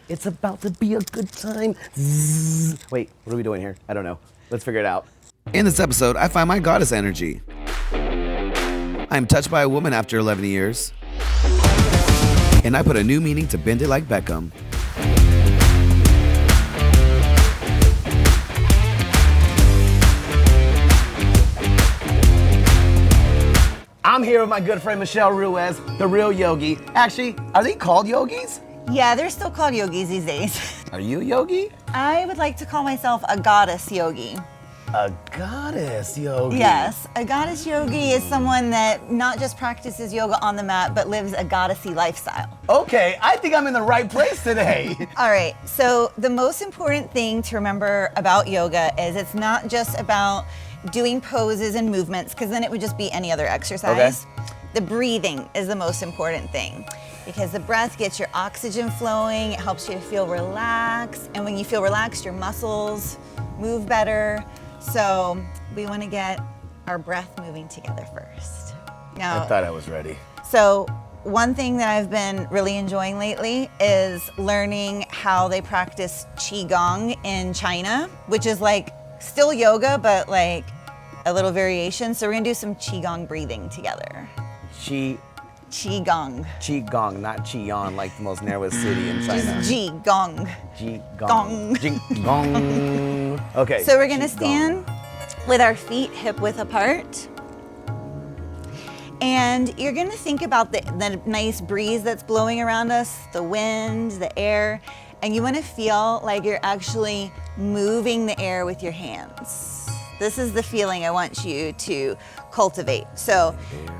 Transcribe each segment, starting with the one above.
It's about to be a good time. Zzz. Wait, what are we doing here? I don't know. Let's figure it out. In this episode, I find my goddess energy. I am touched by a woman after 11 years. And I put a new meaning to bend it like Beckham. I'm here with my good friend Michelle Ruiz, the real yogi. Actually, are they called yogis? Yeah, they're still called yogis these days. Are you a yogi? I would like to call myself a goddess yogi. A goddess yogi? Yes, a goddess yogi is someone that not just practices yoga on the mat, but lives a goddessy lifestyle. Okay, I think I'm in the right place today. All right, so the most important thing to remember about yoga is it's not just about doing poses and movements, because then it would just be any other exercise. Okay. The breathing is the most important thing, because the breath gets your oxygen flowing, it helps you to feel relaxed, and when you feel relaxed, your muscles move better. So we want to get our breath moving together first. Now, I thought I was ready. So one thing that I've been really enjoying lately is learning how they practice Qigong in China, which is like still yoga, but like a little variation. So we're gonna do some Qigong breathing together. Qigong. Qigong, not Qi'an, like the most narrowest city in China. Just Qigong. Qigong. Qigong. Okay. So we're gonna stand with our feet hip width apart. And you're gonna think about the nice breeze that's blowing around us, the wind, the air, and you wanna feel like you're actually moving the air with your hands. This is the feeling I want you to cultivate. So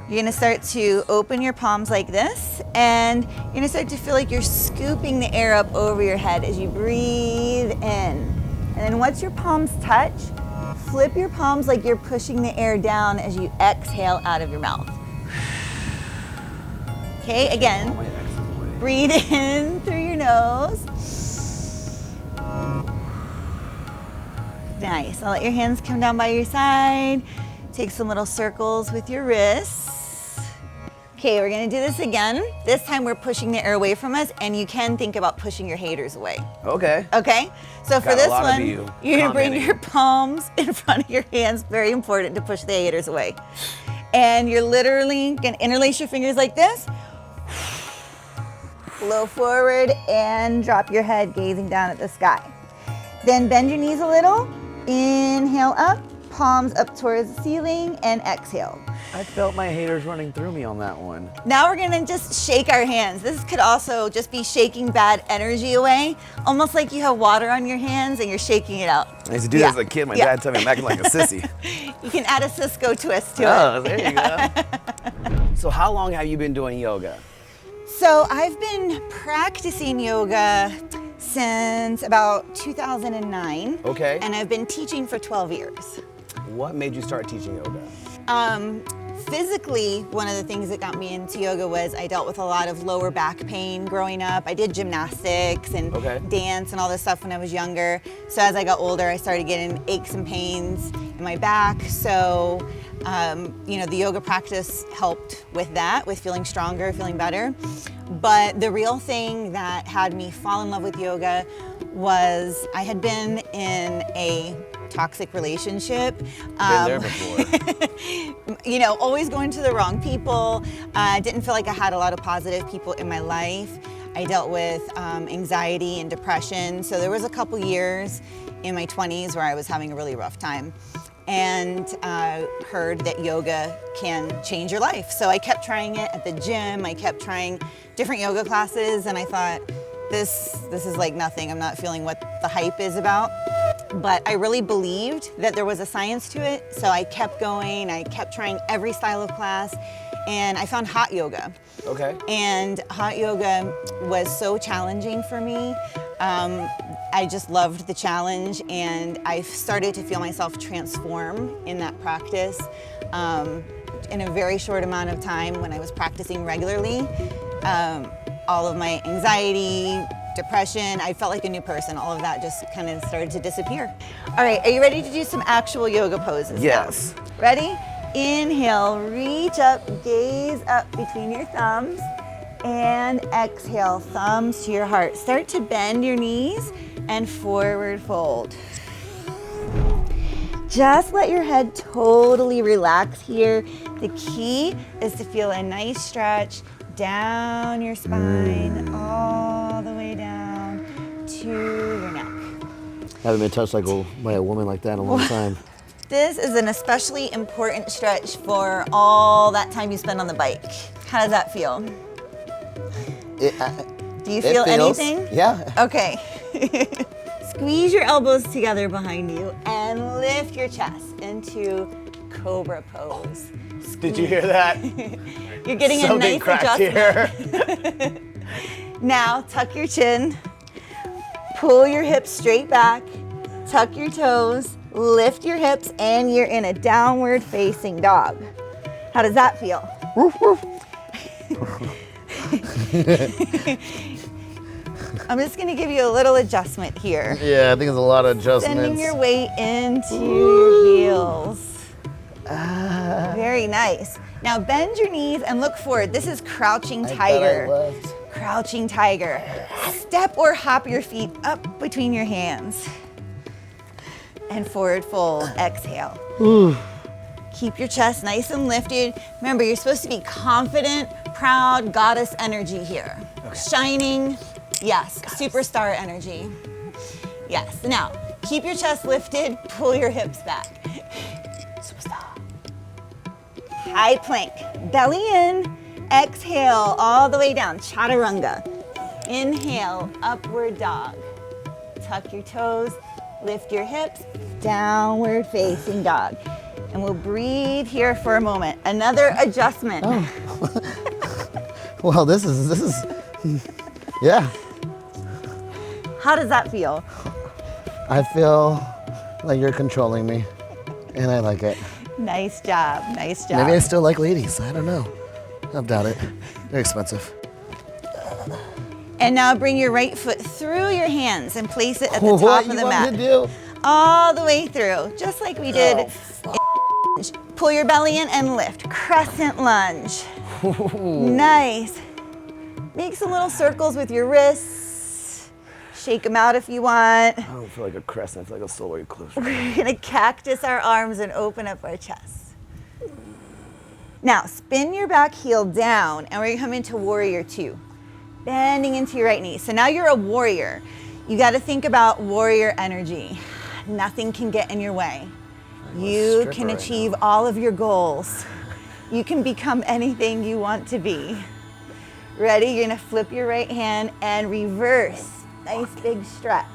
you're gonna start to open your palms like this, and you're gonna start to feel like you're scooping the air up over your head as you breathe in. And then once your palms touch, flip your palms like you're pushing the air down as you exhale out of your mouth. Okay, again, breathe in through your nose. Nice. I'll let your hands come down by your side. Take some little circles with your wrists. Okay, we're gonna do this again. This time we're pushing the air away from us, and you can think about pushing your haters away. Okay. Okay? So for this one, you're gonna bring commenting. your palms in front of your hands. Very important to push the haters away. And you're literally gonna interlace your fingers like this. Blow forward and drop your head, gazing down at the sky. Then bend your knees a little. Inhale up, palms up towards the ceiling, and exhale. I felt my haters running through me on that one. Now we're gonna just shake our hands. This could also just be shaking bad energy away, almost like you have water on your hands and you're shaking it out. I used to do this as a kid. My dad told me I'm acting like a sissy. You can add a Cisco twist to it. Oh, there you go. So how long have you been doing yoga? So I've been practicing yoga since about 2009. Okay. And I've been teaching for 12 years. What made you start teaching yoga? Physically, one of the things that got me into yoga was I dealt with a lot of lower back pain growing up. I did gymnastics and dance and all this stuff when I was younger. So as I got older, I started getting aches and pains in my back. So, the yoga practice helped with that, with feeling stronger, feeling better. But the real thing that had me fall in love with yoga was I had been in a toxic relationship. Been there before. Always going to the wrong people. Didn't feel like I had a lot of positive people in my life. I dealt with anxiety and depression. So there was a couple years in my 20s where I was having a really rough time, and heard that yoga can change your life. So I kept trying it at the gym. I kept trying different yoga classes, and I thought, this is like nothing. I'm not feeling what the hype is about. But I really believed that there was a science to it, so I kept going. I kept trying every style of class, and I found hot yoga. Okay. And hot yoga was so challenging for me. I just loved the challenge, and I started to feel myself transform in that practice. In a very short amount of time when I was practicing regularly, all of my anxiety, depression, I felt like a new person. All of that just kind of started to disappear. All right, are you ready to do some actual yoga poses? Yes. Now? Ready? Inhale, reach up, gaze up between your thumbs. And exhale, thumbs to your heart. Start to bend your knees and forward fold. Just let your head totally relax here. The key is to feel a nice stretch down your spine, all the way down to your neck. Haven't been touched by a woman like that in a long time. This is an especially important stretch for all that time you spend on the bike. How does that feel? Do you feel anything? Yeah. Okay. Squeeze your elbows together behind you and lift your chest into cobra pose. Did you hear that? You're getting a Something nice cracked adjustment. here. Now tuck your chin, pull your hips straight back, tuck your toes, lift your hips, and you're in a downward facing dog. How does that feel? I'm just gonna give you a little adjustment here. Yeah, I think it's a lot of adjustments. Sending your weight into your heels. Very nice. Now bend your knees and look forward. This is crouching tiger. Crouching tiger. Step or hop your feet up between your hands. And forward fold, exhale. Keep your chest nice and lifted. Remember, you're supposed to be confident, proud, goddess energy here. Okay. Shining, yes, goddess. Superstar energy. Yes, now, keep your chest lifted, pull your hips back. Superstar. High plank, belly in, exhale all the way down, chaturanga. Inhale, upward dog. Tuck your toes, lift your hips, downward facing dog. And we'll breathe here for a moment. Another adjustment. Oh. Well, this is, yeah. How does that feel? I feel like you're controlling me, and I like it. Nice job, nice job. Maybe I still like ladies, I don't know. I doubt it. They're expensive. And now bring your right foot through your hands and place it at the top of the mat. What you want me to do? All the way through, just like we did. Pull your belly in and lift. Crescent lunge. Nice. Make some little circles with your wrists. Shake them out if you want. I don't feel like a crescent, I feel like a solar eclipse. We're gonna cactus our arms and open up our chest. Now, spin your back heel down and we're gonna come into warrior two. Bending into your right knee. So now you're a warrior. You gotta think about warrior energy. Nothing can get in your way. You can achieve all of your goals. You can become anything you want to be. Ready? You're gonna flip your right hand and reverse. Nice big stretch.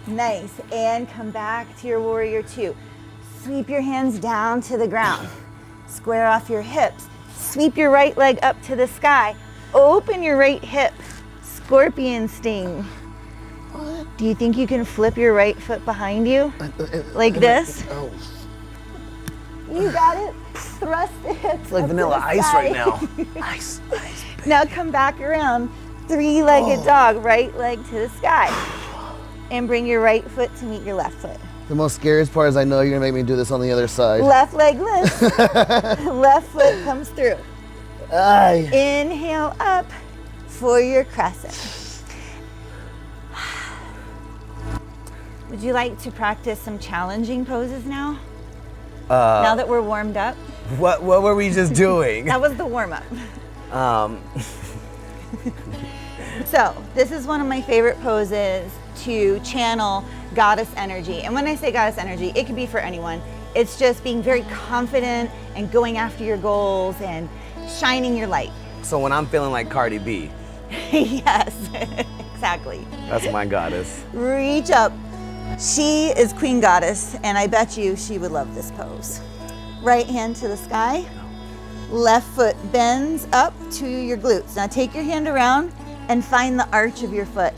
Nice, and come back to your warrior two. Sweep your hands down to the ground. Square off your hips. Sweep your right leg up to the sky. Open your right hip. Scorpion sting. What? Do you think you can flip your right foot behind you? Like this? Oh. You got it. Thrust the hips. It's like vanilla ice right now. Ice. Now come back around. Three-legged dog, right leg to the sky. And bring your right foot to meet your left foot. The most scariest part is I know you're gonna make me do this on the other side. Left leg lifts. Left foot comes through. Aye. Inhale up for your crescent. Would you like to practice some challenging poses now? Now that we're warmed up? What were we just doing? That was the warm-up. So this is one of my favorite poses to channel goddess energy. And when I say goddess energy, it could be for anyone. It's just being very confident and going after your goals and shining your light. So when I'm feeling like Cardi B. Yes, exactly. That's my goddess. Reach up. She is Queen Goddess, and I bet you she would love this pose. Right hand to the sky. Left foot bends up to your glutes. Now take your hand around and find the arch of your foot.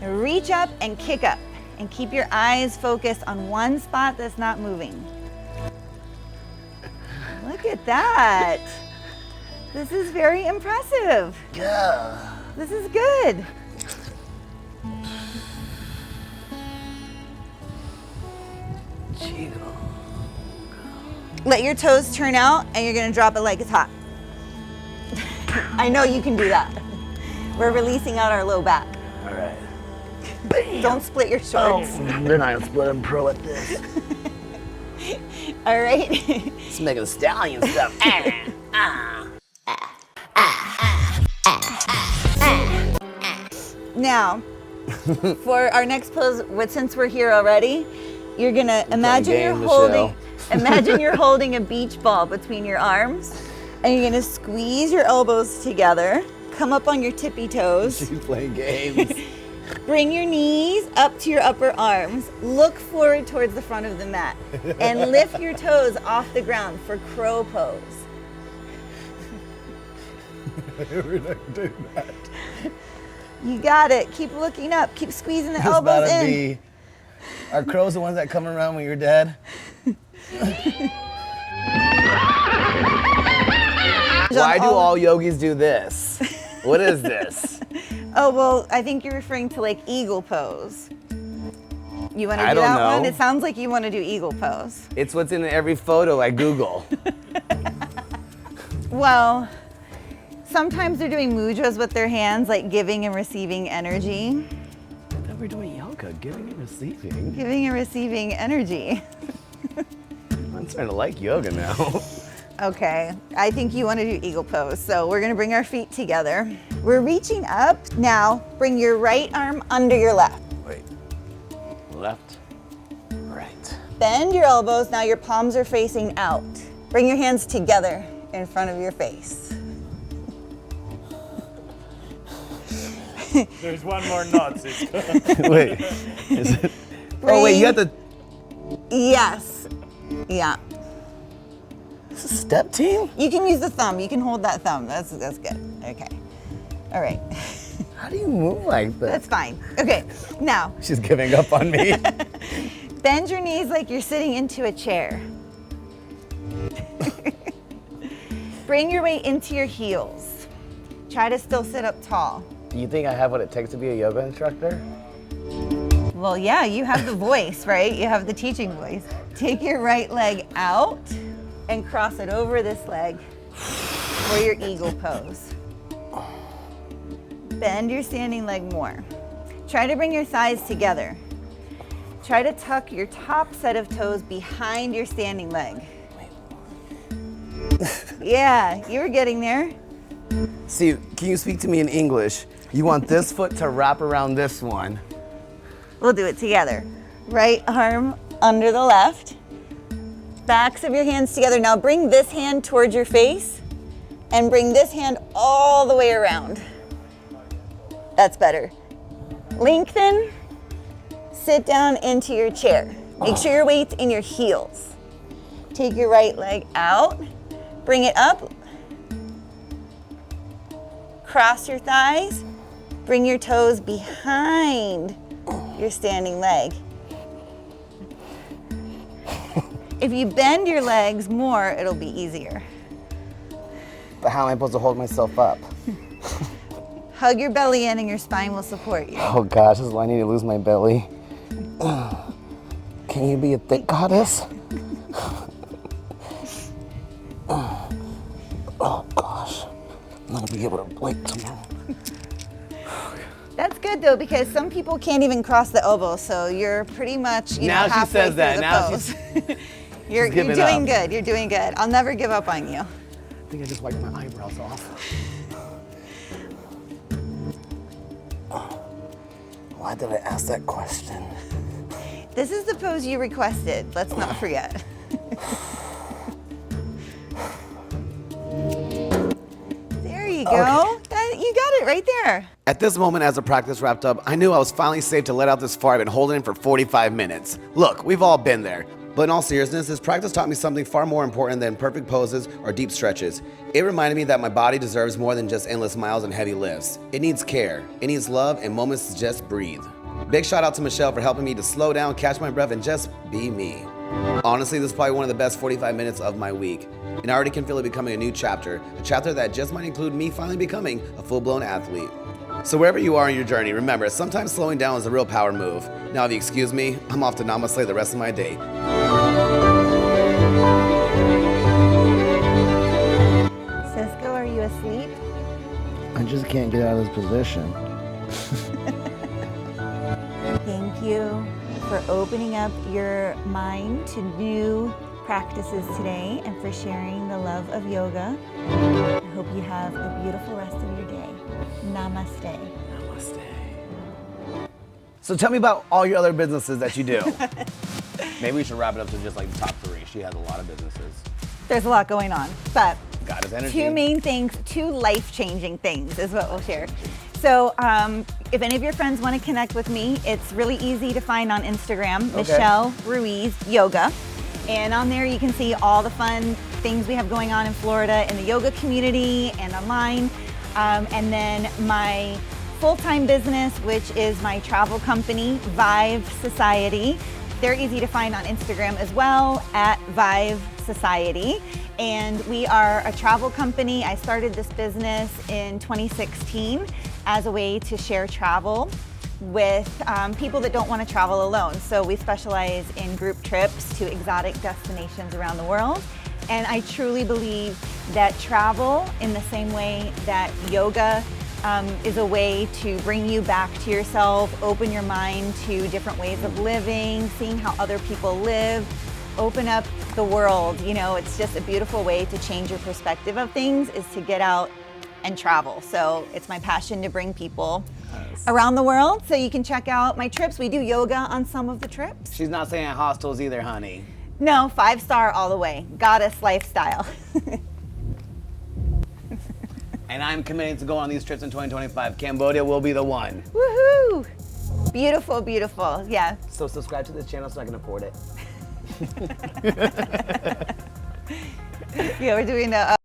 Reach up and kick up, and keep your eyes focused on one spot that's not moving. Look at that. This is very impressive. Yeah. This is good. Let your toes turn out and you're gonna drop it like it's hot. I know you can do that. We're releasing out our low back. All right. Don't split your shorts. Then I split them pro at this. All right. It's making the stallion stuff. Now, for our next pose, since we're here already, you're gonna imagine you're holding a beach ball between your arms, and you're gonna squeeze your elbows together, come up on your tippy toes. She's playing games. Bring your knees up to your upper arms, look forward towards the front of the mat, and lift your toes off the ground for crow pose. We're not doing that. You got it. Keep looking up. Keep squeezing the elbows in. Are crows the ones that come around when you're dead? Why do all yogis do this? What is this? Oh, well, I think you're referring to like eagle pose. You want to do don't that know. one? It sounds like you want to do eagle pose. It's what's in every photo I Google. Well, sometimes they're doing mudras with their hands, like giving and receiving energy. I thought we're doing yoga, giving and receiving. Giving and receiving energy. I'm starting to like yoga now. Okay, I think you want to do eagle pose. So we're gonna bring our feet together. We're reaching up. Now, bring your right arm under your left. Wait. Left, right. Bend your elbows. Now your palms are facing out. Bring your hands together in front of your face. There's one more knot, Cisco. Wait. Is it? Oh, wait, you have to. Yes. Yeah. Is this a step team? You can use the thumb. You can hold that thumb. That's good. Okay. All right. How do you move like that? That's fine. Okay. Now, She's giving up on me. bend your knees like you're sitting into a chair. Bring your weight into your heels. Try to still sit up tall. Do you think I have what it takes to be a yoga instructor? Well, yeah, you have the voice, right? You have the teaching voice. Take your right leg out and cross it over this leg for your eagle pose. Bend your standing leg more. Try to bring your thighs together. Try to tuck your top set of toes behind your standing leg. Yeah, you were getting there. See, can you speak to me in English? You want this foot to wrap around this one. We'll do it together. Right arm under the left. Backs of your hands together. Now bring this hand towards your face and bring this hand all the way around. That's better. Lengthen. Sit down into your chair. Make sure your weight's in your heels. Take your right leg out. Bring it up. Cross your thighs. Bring your toes behind your standing leg. If you bend your legs more, it'll be easier. But how am I supposed to hold myself up? Hug your belly in and your spine will support you. Oh gosh, this is why I need to lose my belly. Can you be a thick goddess? Oh gosh, I'm not gonna be able to blink tomorrow. That's good though, because some people can't even cross the elbow, so you're pretty much, Now she halfway says that. through the Now pose. You're giving doing up. good. You're doing good. I'll never give up on you. I think I just wiped my eyebrows off. Why did I ask that question? This is the pose you requested. Let's not forget. There you go. You got it right there. At this moment, as the practice wrapped up, I knew I was finally safe to let out this fart I've been holding in for 45 minutes. Look, we've all been there. But in all seriousness, this practice taught me something far more important than perfect poses or deep stretches. It reminded me that my body deserves more than just endless miles and heavy lifts. It needs care, it needs love, and moments to just breathe. Big shout out to Michelle for helping me to slow down, catch my breath, and just be me. Honestly, this is probably one of the best 45 minutes of my week. And I already can feel it becoming a new chapter, a chapter that just might include me finally becoming a full-blown athlete. So wherever you are in your journey, remember, sometimes slowing down is a real power move. Now, if you excuse me, I'm off to namaste the rest of my day. Cisco, are you asleep? just can't get out of this position. Thank you for opening up your mind to new practices today and for sharing the love of yoga. I hope you have a beautiful rest of your day. Namaste. So tell me about all your other businesses that you do. Maybe we should wrap it up to just like the top 3. She has a lot of businesses. There's a lot going on, but God is energy. 2 main things, 2 life-changing things is what we'll share. So if any of your friends want to connect with me, it's really easy to find on Instagram, Michelle Ruiz Yoga. And on there you can see all the fun things we have going on in Florida in the yoga community and online. And then my full-time business, which is my travel company, Vive Society. They're easy to find on Instagram as well, at Vive Society. And we are a travel company. I started this business in 2016 as a way to share travel with people that don't want to travel alone. So we specialize in group trips to exotic destinations around the world. And I truly believe that travel, in the same way that yoga is a way to bring you back to yourself, open your mind to different ways of living, seeing how other people live, open up the world. You know, it's just a beautiful way to change your perspective of things, is to get out and travel. So it's my passion to bring people around the world. So you can check out my trips. We do yoga on some of the trips. She's not saying hostels either, honey. No, 5-star all the way. Goddess lifestyle. And I'm committing to go on these trips in 2025. Cambodia will be the one. Woohoo! Beautiful, beautiful, yeah. So subscribe to this channel so I can afford it. Yeah, we're doing the